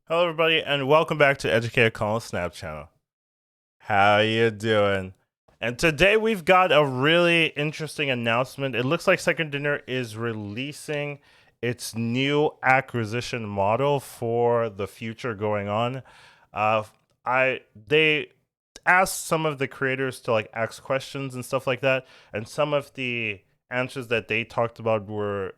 Hello, everybody, and welcome back to Educated Colin Snap channel. How you doing? And today we've got a really interesting announcement. It looks like Second Dinner is releasing its new acquisition model for the future going on. Uh, they asked some of the creators to like ask questions and stuff like that, and some of the answers that they talked about were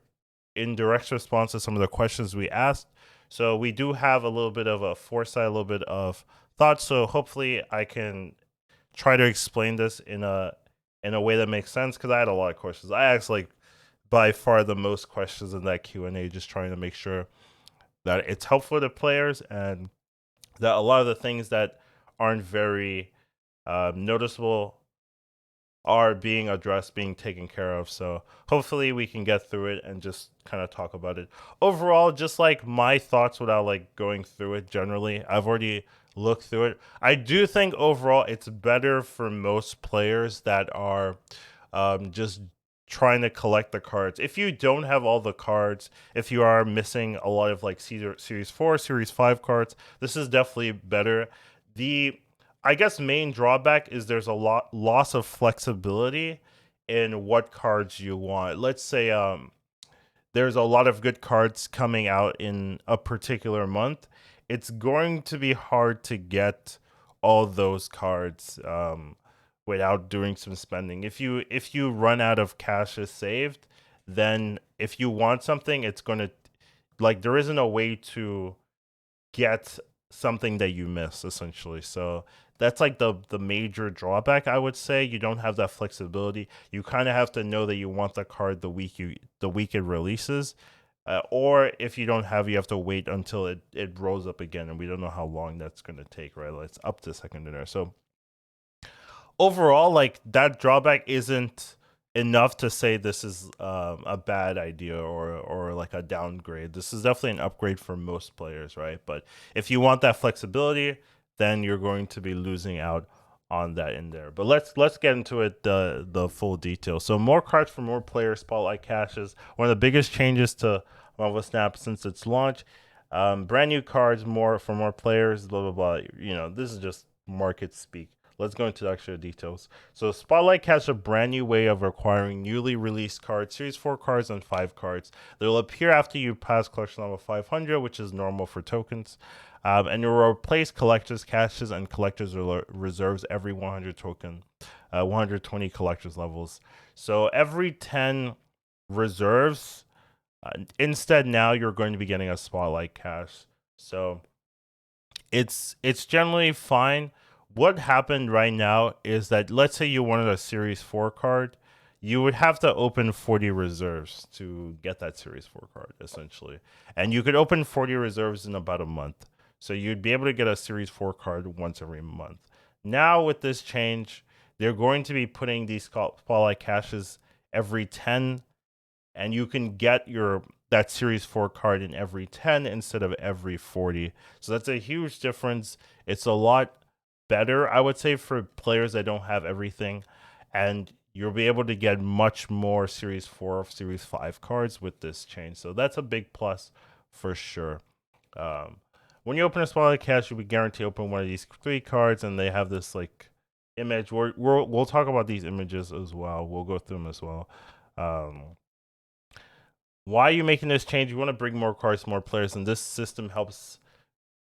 in direct response to some of the questions we asked. So we do have a little bit of a foresight, a little bit of thought. So hopefully I can try to explain this in a way that makes sense because I had a lot of questions. I asked like by far the most questions in that Q&A, just trying to make sure that it's helpful to players and that a lot of the things that aren't very noticeable are being addressed, being taken care of. So hopefully we can get through it and just kind of talk about it. Overall, just like my thoughts without like going through it generally, I've already looked through it. I do think overall it's better for most players that are just trying to collect the cards. If you don't have all the cards, if you are missing a lot of like Series 4, Series 5 cards, this is definitely better. The I guess main drawback is there's a lot loss of flexibility in what cards you want. Let's say there's a lot of good cards coming out in a particular month. It's going to be hard to get all those cards without doing some spending. If you run out of cash is saved, then if you want something, it's going to like there isn't a way to get something that you miss essentially. So that's like the major drawback I would say. You don't have that flexibility. You kind of have to know that you want the card the week it releases. Or if you don't have, you have to wait until it rolls up again, and we don't know how long that's going to take, right? Like it's up to Second Dinner. So overall, like that drawback isn't enough to say this is a bad idea or like a downgrade. This is definitely an upgrade for most players, right? But if you want that flexibility, then you're going to be losing out on that in there. But let's get into it the full detail. So more cards for more players, spotlight caches. One of the biggest changes to Marvel Snap since its launch. Brand new cards, more for more players, blah blah blah. You know, this is just market speak. Let's go into the actual details. So Spotlight has a brand new way of acquiring newly released cards, Series 4 cards and 5 cards. They'll appear after you pass collection level 500, which is normal for tokens. And you'll replace collector's caches and collector's reserves every 100 token, 120 collector's levels. So every 10 reserves, instead now you're going to be getting a Spotlight cache. So it's generally fine. What happened right now is that let's say you wanted a Series 4 card, you would have to open 40 reserves to get that Series 4 card, essentially. And you could open 40 reserves in about a month. So you'd be able to get a Series 4 card once every month. Now, with this change, they're going to be putting these spotlight caches every 10, and you can get your that Series 4 card in every 10 instead of every 40. So that's a huge difference. It's a lot better, I would say, for players that don't have everything. And you'll be able to get much more Series 4, Series 5 cards with this change. So that's a big plus for sure. Um, when you open a Spotlight Cache, you'll be guaranteed to open one of these 3 cards, and they have this like image. We'll talk about these images as well. We'll go through them as well. Um, why are you making this change? You want to bring more cards, more players, and this system helps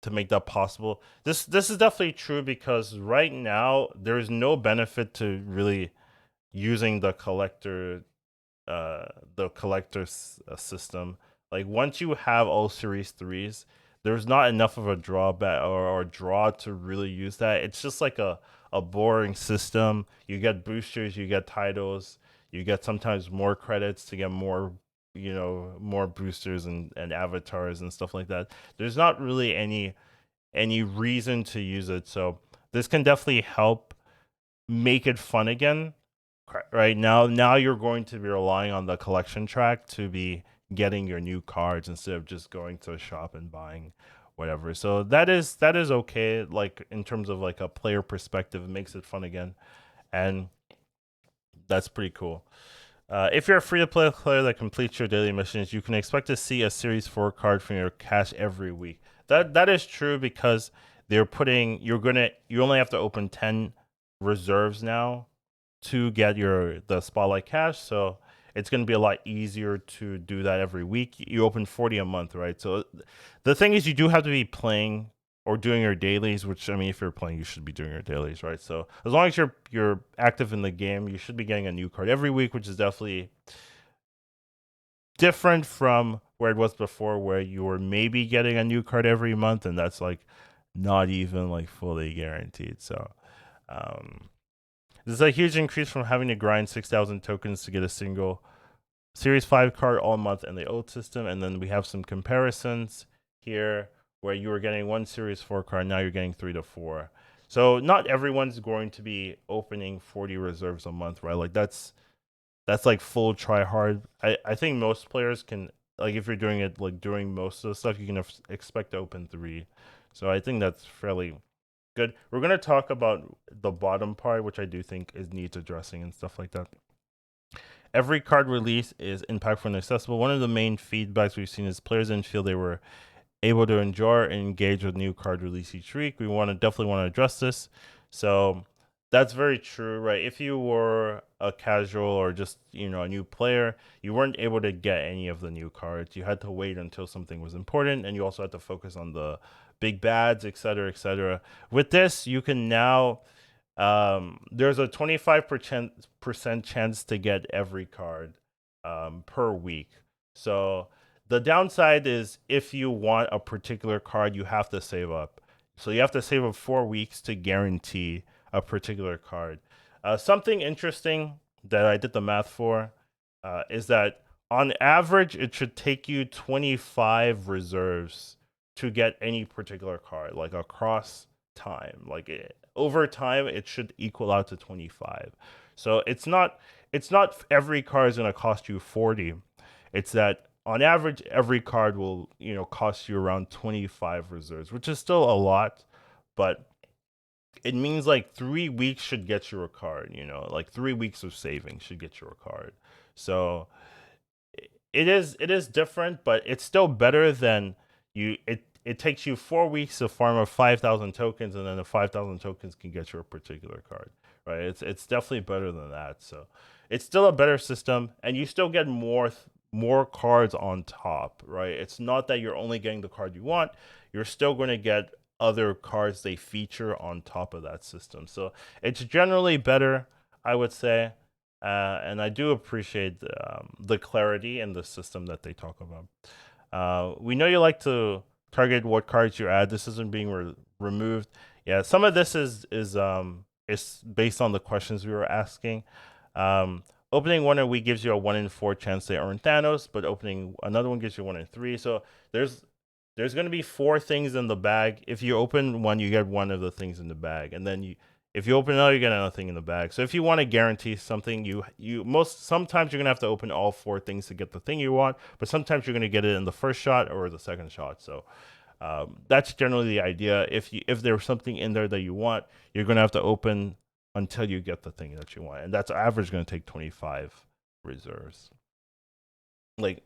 to make that possible. This is definitely true because right now there's no benefit to really using uh the collector system. Like once you have all series 3s, there's not enough of a drawback or draw to really use that. It's just like a boring system. You get boosters, you get titles, you get sometimes more credits to get more, more boosters and avatars and stuff like that. There's not really any reason to use it. So this can definitely help make it fun again. Right now you're going to be relying on the collection track to be getting your new cards instead of just going to a shop and buying whatever. So that is okay. Like in terms of like a player perspective, it makes it fun again, and that's pretty cool. If you're a free to play player that completes your daily missions, you can expect to see a Series 4 card from your cache every week. That is true because you only have to open 10 reserves now to get the spotlight cash. So it's going to be a lot easier to do that every week. You open 40 a month, right? So the thing is, you do have to be playing or doing your dailies, which, I mean, if you're playing, you should be doing your dailies, right? So as long as you're active in the game, you should be getting a new card every week, which is definitely different from where it was before, where you were maybe getting a new card every month, and that's like not even like fully guaranteed. So this is a huge increase from having to grind 6,000 tokens to get a single Series 5 card all month in the old system. And then we have some comparisons here where you were getting one Series 4 card, now you're getting 3 to 4. So not everyone's going to be opening 40 reserves a month, right? Like that's like full try hard. I think most players can, like, if you're doing it like during most of the stuff, you can expect to open 3. So I think that's fairly good. We're gonna talk about the bottom part, which I do think needs addressing and stuff like that. Every card release is impactful and accessible. One of the main feedbacks we've seen is players didn't feel they were able to enjoy and engage with new card release each week. We definitely want to address this. So that's very true, right? If you were a casual or just, a new player, you weren't able to get any of the new cards. You had to wait until something was important, and you also had to focus on the big bads, etc., etc. With this, you can now there's a 25% chance to get every card per week. So the downside is if you want a particular card, you have to save up. So you have to save up 4 weeks to guarantee a particular card. Something interesting that I did the math for is that on average, it should take you 25 reserves to get any particular card, like across time. Like over time, it should equal out to 25. So it's not every card is going to cost you 40. It's that on average, every card will cost you around 25 reserves, which is still a lot, but it means like 3 weeks should get you a card. Like 3 weeks of saving should get you a card. So it is different, but it's still better than it takes you 4 weeks to farm up 5,000 tokens, and then the 5,000 tokens can get you a particular card, right? It's definitely better than that. So it's still a better system, and you still get more cards on top, right? It's not that you're only getting the card you want. You're still going to get other cards they feature on top of that system. So it's generally better, I would say. And I do appreciate the clarity in the system that they talk about. We know you like to target what cards you add. This isn't being removed. Yeah, some of this is based on the questions we were asking. Opening one a week gives you a 1 in 4 chance to earn Thanos, but opening another one gives you 1 in 3. So there's going to be 4 things in the bag. If you open one, you get one of the things in the bag, and then if you open another, you get another thing in the bag. So if you want to guarantee something, sometimes you're gonna have to open all 4 things to get the thing you want, but sometimes you're gonna get it in the first shot or the second shot. So that's generally the idea. If there's something in there that you want, you're gonna have to open until you get the thing that you want, and that's average going to take 25 reserves. Like,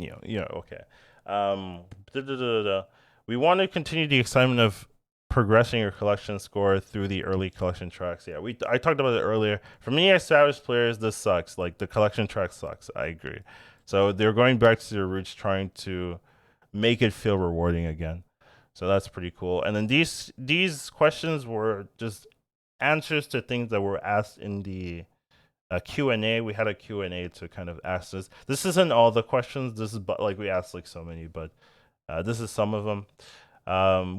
okay. We want to continue the excitement of progressing your collection score through the early collection tracks. Yeah, I talked about it earlier. For many established players, this sucks. Like, the collection track sucks. I agree. So they're going back to their roots, trying to make it feel rewarding again. So that's pretty cool. And then these questions were just answers to things that were asked in the Q&A. We had a Q&A to kind of ask this. This isn't all the questions. This is like we asked like so many, but this is some of them.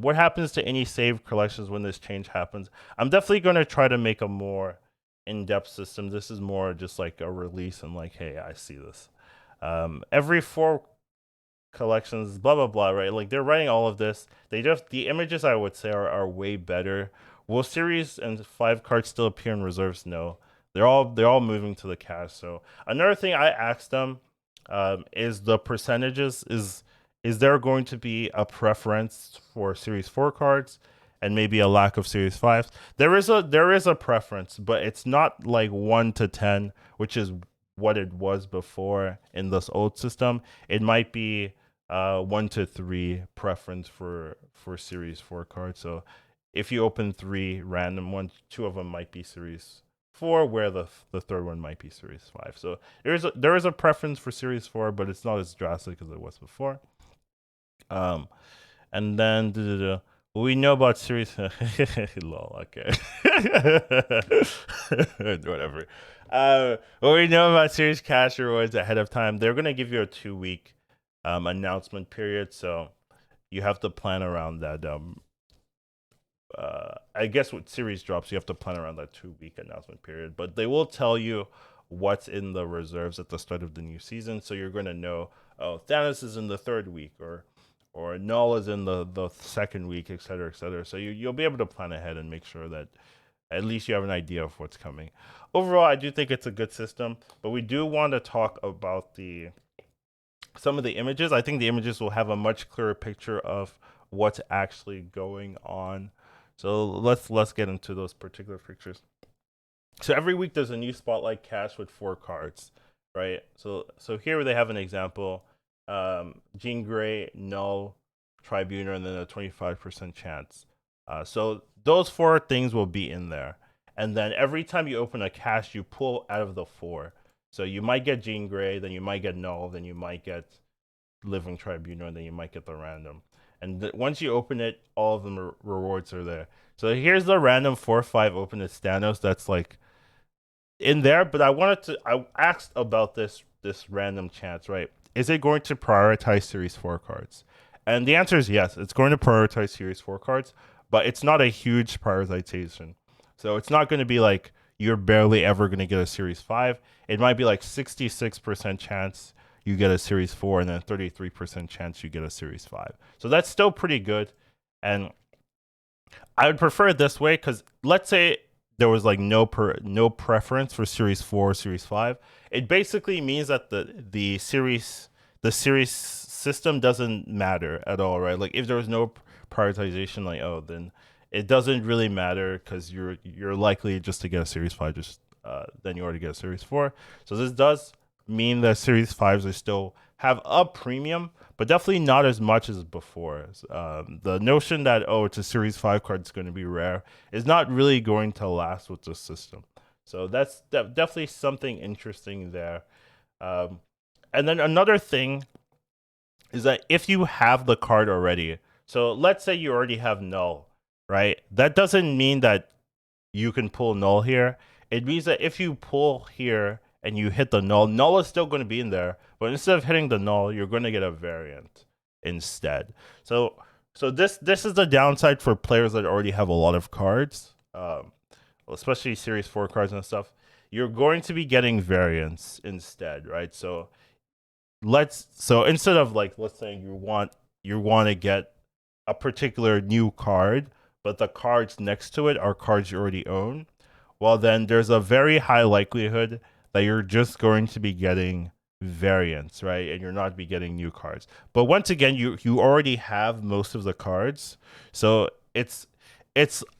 What happens to any saved collections when this change happens? I'm definitely going to try to make a more in-depth system. This is more just like a release and like, hey, I see this. Every 4 collections, blah, blah, blah, right? Like, they're writing all of this. The images, I would say, are way better. Will series and 5 cards still appear in reserves? No. They're all moving to the cache. So another thing I asked them is the percentages. Is there going to be a preference for Series 4 cards and maybe a lack of Series 5s? There is a preference, but it's not like 1 to 10, which is what it was before in this old system. It might be 1 to 3 preference for Series 4 cards. So if you open 3 random ones, 2 of them might be Series 4, where the third one might be Series 5. So there is a preference for Series 4, but it's not as drastic as it was before. And then what we know about Series lol, okay. Whatever. What we know about Series Cash Rewards ahead of time, they're gonna give you a 2-week announcement period, so you have to plan around that. I guess with series drops, you have to plan around that 2-week announcement period, but they will tell you what's in the reserves at the start of the new season, so you're gonna know, oh, Thanos is in the 3rd week, or Null is in the 2nd week, etc., etc. So you'll be able to plan ahead and make sure that at least you have an idea of what's coming. Overall, I do think it's a good system, but we do want to talk about some of the images. I think the images will have a much clearer picture of what's actually going on. So let's get into those particular pictures. So every week there's a new Spotlight Cash with 4 cards, right? So here they have an example. Jean Grey, Null, Tribunal, and then a 25% chance. So those 4 things will be in there. And then every time you open a cache, you pull out of the 4. So you might get Jean Grey, then you might get Null, then you might get Living Tribunal, and then you might get the random. And once you open it, all of the rewards are there. So here's the random 4/5 open at Thanos that's like in there. But I asked about this random chance, right? Is it going to prioritize Series 4 cards? And the answer is yes. It's going to prioritize Series 4 cards, but it's not a huge prioritization. So it's not going to be like you're barely ever going to get a Series 5. It might be like 66% chance you get a Series 4 and then 33% chance you get a Series 5. So that's still pretty good. And I would prefer it this way because let's say there was like no preference for Series 4 or Series 5. It basically means that the series system doesn't matter at all, right? Like if there was no prioritization, like, oh, then it doesn't really matter because you're likely just to get a Series 5 just then you already get a Series 4. So this does mean that Series 5s are still have a premium, but definitely not as much as before. The notion that, oh, it's a Series 5 card that's going to be rare is not really going to last with the system. So that's definitely something interesting there. And then another thing is that if you have the card already, so let's say you already have Null, right? That doesn't mean that you can pull Null here. It means that if you pull here and you hit the Null is still going to be in there, but instead of hitting the Null, you're going to get a variant instead. So this is the downside for players that already have a lot of cards, especially Series 4 cards and stuff. You're going to be getting variants instead, right? So instead of like, let's say you want to get a particular new card, but the cards next to it are cards you already own, well, then there's a very high likelihood that you're just going to be getting variants, right? And you're not be getting new cards. But once again, you already have most of the cards, so it's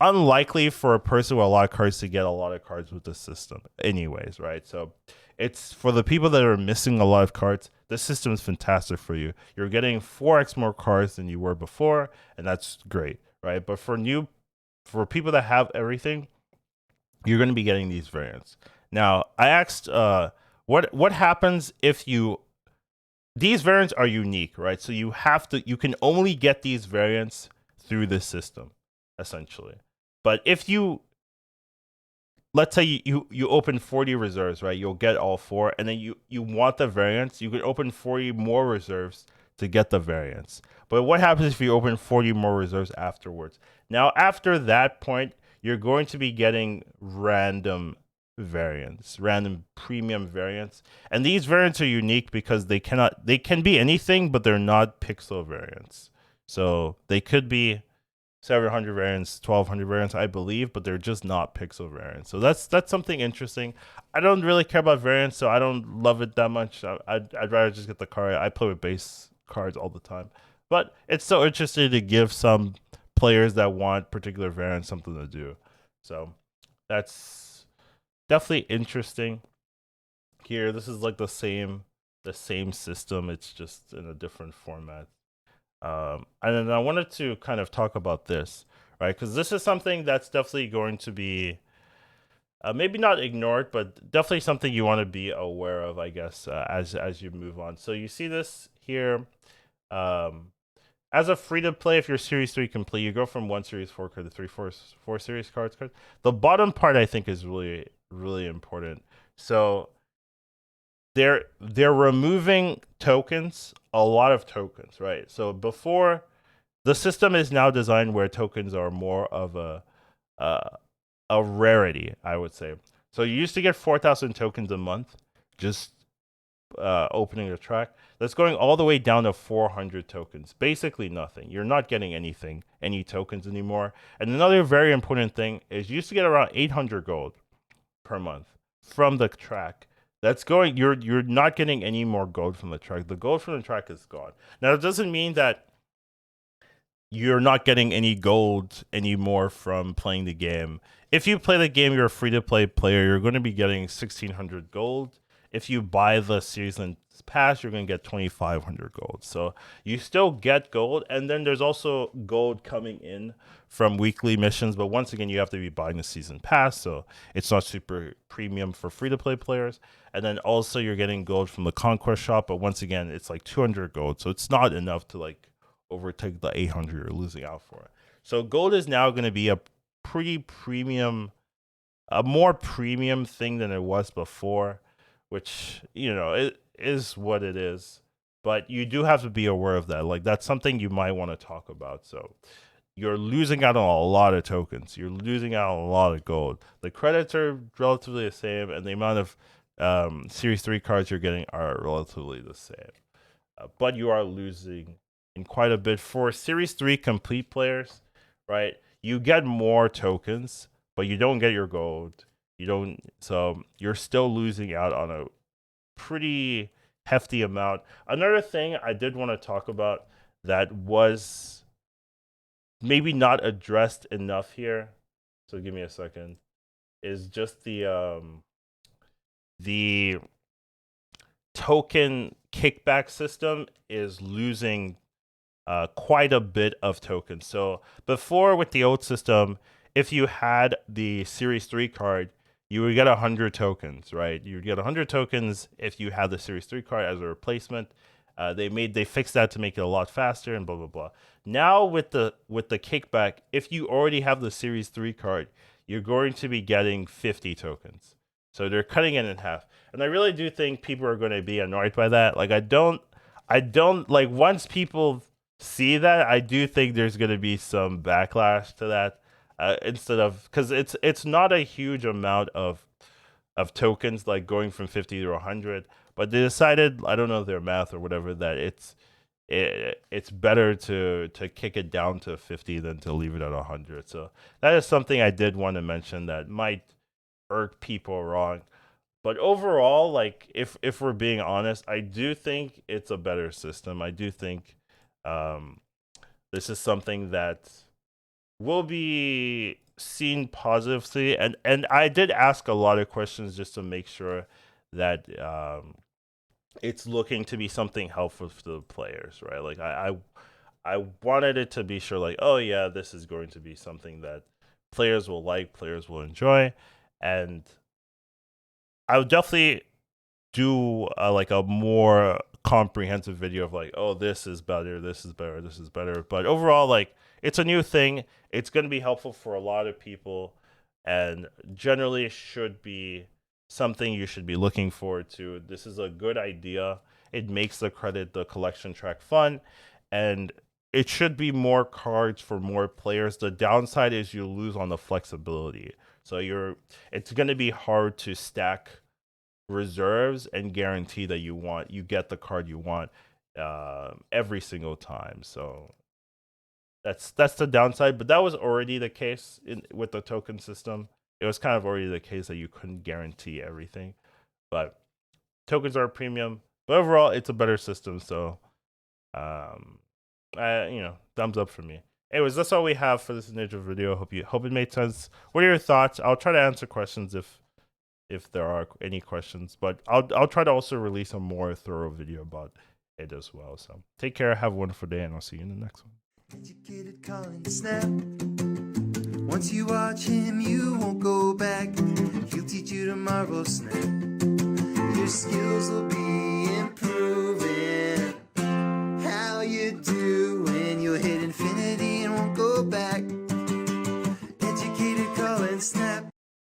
unlikely for a person with a lot of cards to get a lot of cards with the system anyways, right? So it's for the people that are missing a lot of cards, this system is fantastic for you. You're getting 4x more cards than you were before, and that's great, right? But for people that have everything, you're going to be getting these variants. Now, I asked what happens if these variants are unique, right? So you can only get these variants through this system, essentially. But if let's say you open 40 reserves, right? You'll get all 4, and then you want the variants, you can open 40 more reserves to get the variants. But what happens if you open 40 more reserves afterwards? Now, after that point, you're going to be getting random variants, random premium variants. And these variants are unique because they can be anything, but they're not pixel variants. So they could be 700 variants, 1200 variants, I believe, but they're just not pixel variants. So that's something interesting. I don't really care about variants, so I don't love it that much. I'd rather just get the card. I play with base cards all the time. But it's so interesting to give some players that want particular variants something to do. So that's definitely interesting. Here, this is like the same the same system. It's just in a different format. And then I wanted to kind of talk about this, right? Because this is something that's definitely going to be maybe not ignored, but definitely something you want to be aware of, I guess, as you move on. So you see this here. Um, as a free to play, if you're Series 3 complete, you go from 1 Series 4 card to 4 Series cards. The bottom part, I think, is really, really important. So they're removing tokens, a lot of tokens, right? So before, the system is now designed where tokens are more of uh, a rarity, I would say. So you used to get 4,000 tokens a month, just opening the track. That's going all the way down to 400 tokens. Basically nothing. You're not getting anything, any tokens anymore. And another very important thing is you used to get around 800 gold per month from the track. That's going. You're not getting any more gold from the track. The gold from the track is gone. Now it doesn't mean that you're not getting any gold anymore from playing the game. If you play the game, you're a free to play player, you're going to be getting 1,600 gold. If you buy the season pass, you're going to get 2,500 gold. So you still get gold. And then there's also gold coming in from weekly missions. But once again, you have to be buying the season pass. So it's not super premium for free to play players. And then also you're getting gold from the Conquest shop. But once again, it's like 200 gold. So it's not enough to like overtake the 800 you're losing out for it. So gold is now going to be a pretty premium, a more premium thing than it was before, which, you know, it is what it is. But you do have to be aware of that. Like, that's something you might want to talk about. So you're losing out on a lot of tokens. You're losing out on a lot of gold. The credits are relatively the same, and the amount of Series 3 cards you're getting are relatively the same. But you are losing in quite a bit. For Series 3 complete players, right? You get more tokens, but you don't get your gold. You don't, so you're still losing out on a pretty hefty amount. Another thing I did want to talk about that was maybe not addressed enough here, so give me a second, is just the token kickback system is losing quite a bit of tokens. So before, with the old system, if you had the Series 3 card, you would get 100 tokens, right? You would get 100 tokens if you had the Series 3 card as a replacement. They fixed that to make it a lot faster and blah blah blah. Now with the kickback, if you already have the Series 3 card, you're going to be getting 50 tokens. So they're cutting it in half. And I really do think people are going to be annoyed by that. Like, I don't like, once people see that, I do think there's going to be some backlash to that. Instead of, because it's not a huge amount of tokens, like going from 50 to 100, but they decided, I don't know their math or whatever, that it's better to kick it down to 50 than to leave it at 100. So that is something I did want to mention that might irk people wrong. But overall, like, if we're being honest, I do think it's a better system. I do think this is something that will be seen positively, and I did ask a lot of questions just to make sure that it's looking to be something helpful for the players, right? Like, I wanted it to be sure, like, oh yeah, this is going to be something that players will like, players will enjoy, and I would definitely do like a more comprehensive video of like, oh, this is better, this is better, this is better. But overall, like, it's a new thing. It's going to be helpful for a lot of people, and generally should be something you should be looking forward to. This is a good idea. It makes the collection track fun, and it should be more cards for more players. The downside is you lose on the flexibility. So it's going to be hard to stack reserves and guarantee that you get the card you want every single time. So that's the downside. But that was already the case with the token system. It was kind of already the case that you couldn't guarantee everything. But tokens are a premium. But overall, it's a better system. So, thumbs up for me. Anyways, that's all we have for this Ninja video. Hope it made sense. What are your thoughts? I'll try to answer questions if if there are any questions. But I'll try to also release a more thorough video about it as well. So take care, have a wonderful day, and I'll see you in the next one. Educated Colin Snap. Once you watch him, you won't go back. He'll teach you tomorrow, Snap. Your skills will be